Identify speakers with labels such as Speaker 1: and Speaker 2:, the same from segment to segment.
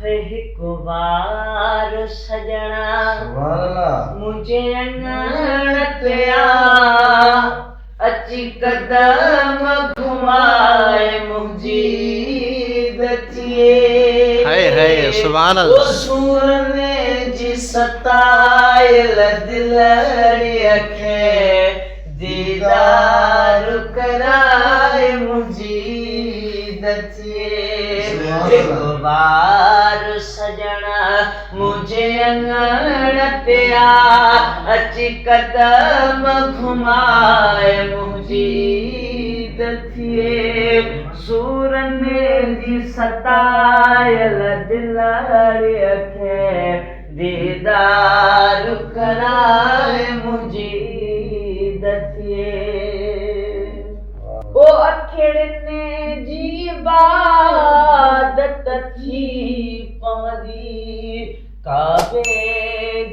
Speaker 1: हिक बार सजना मुझे अंगण ते आ अची कदम घुमाए मुझी दतिए
Speaker 2: हाय हाय सुभान अल्लाह
Speaker 1: सूरने जी सतायल दिलड़ी अखे दीदार कराए मुझी दतिए एक बार सजना मुझे अंगण ते आ अची कदम घुमाए मुझी दतिए सूरने जी सतायल दिलड़ी अखे दीदार कराए मुझी दतिए ओ अखड़ने जी बादत थी पवदी काबे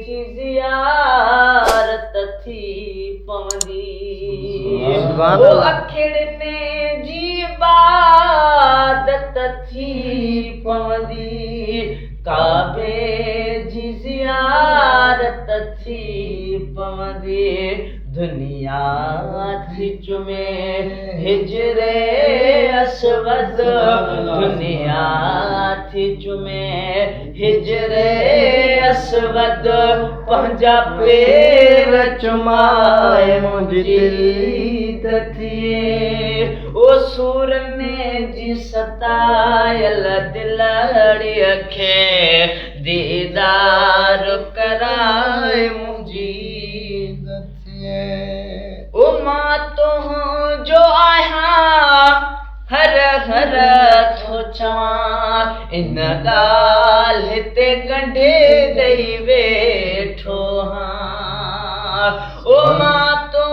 Speaker 1: जी ज़ियारत थी पवदी ओ अखड़ने जी बादत थी पवदी काबे जी ज़ियारत थी पवदी दुनिया थी चुमे हिजरे असवद दुनिया थी चुमे हिजरे असवद पंजा पेर चुमाए मुझी दतिए ओ सूरने जी सतायल दिलड़ी अखे दीदार कराए मुझी ओ मां तो जो आया हर हर थो चवां इन ॻाल्हि ते गंढे ॾेई वेठो हां ओ मां तो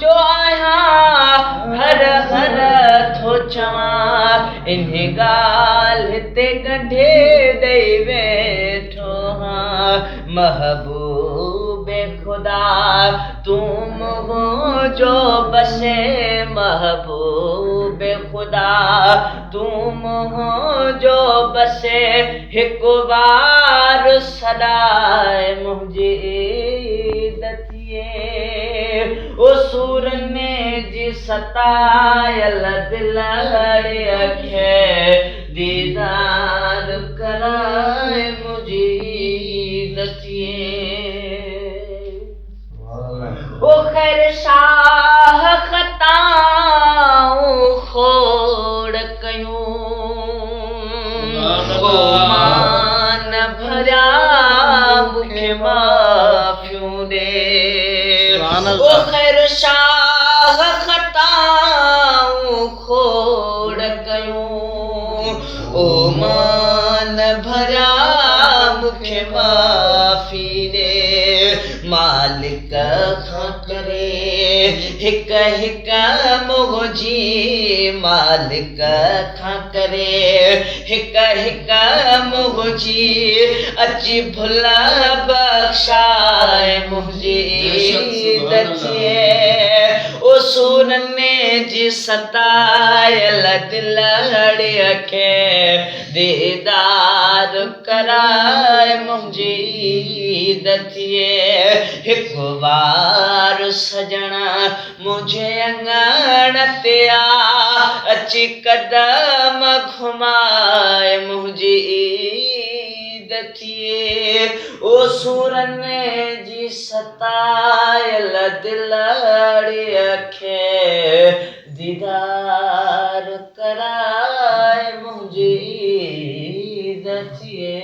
Speaker 1: जो आया हर हर थो चवां इन ॻाल्हि ते गंढे ॾेई वेठो हां महबूबे खुदा तुम हो जो बसे महबूबे खुदा तुम हो जो बसे हिक बार सदाए मुझी दतिए ओ सूरने जी सतायल दिलड़ी अखे दीदार कराए मुझी दतिए ओ खैर शाह खताऊं खोड़ कयूं ओ मान भरिया मूंखे माफ़ियूं ॾे ओ खैर शाह खताऊं खोड़ कयूं ओ मान भरिया मूंखे माफ़ी ॾे मालिक खां करे हिक हिक मुंहिंजी मालिक खां करे हिक हिक मुंहिंजी अची भुल बख़्शाए मुंहिंजी दतिए ओ सूरने जी सतायल दिलड़ी अखे दीदार कराए मुंहिंजी दतिए हिक बार सजना मुझे अंगण ते आ अची कदम घुमाए मुझी दतिए ओ सूरने जी सतायल दिलड़ी अखे दीदार कराए मुझी दतिए।